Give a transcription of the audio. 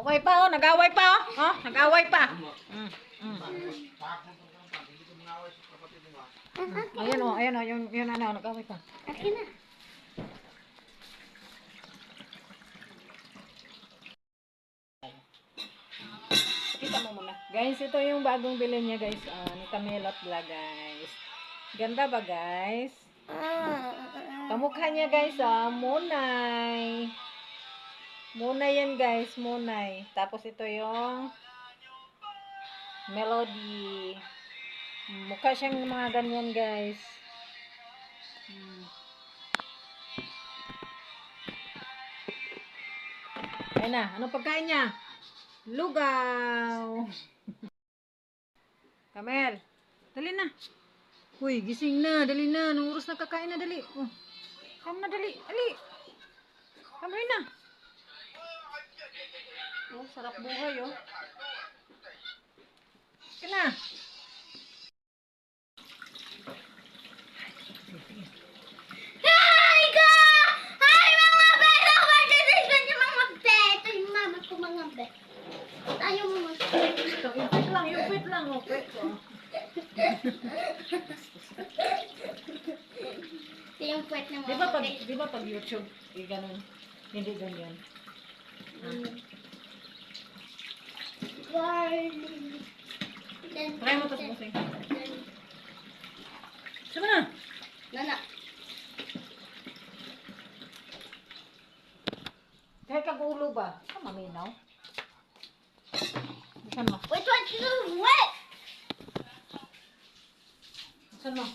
Away pa oh, nag-away pa oh. Oh, nag-away pa. Ayan oh, yun ano, nag-away pa. Akin na. Kita mo muna. Guys, ito yung bagong bilhin niya guys. Ni Camelot Vlog guys. Ganda ba guys? Kamukha niya guys Monay. Monay yan guys, Monay. Tapos ito yung Melody. Mukha siyang mga ganyan guys. Ayun na, anong pagkain niya? Lugaw. Kamel, dali na. Uy, gising na, dali na. Anong oras na kakain na, dali. Oh. Come na, dali. Dali. Come na. Oh, sarap buhay, oh. Ka na. Hi ka! Hi mga beto! Pagkakasyon yung mga beto. Yung mama ko mga beto. Tayo mga beto. Yung pit lang, oh. Pit, oh. Ito yung puwet ng Di mga ba beto. pag YouTube, ganun, hindi ganyan. Try mo tapos busing. Sama na. Nana. Kahit kagulo ba? Maminaw. Saan mo? Wait, wait, wait! Saan mo?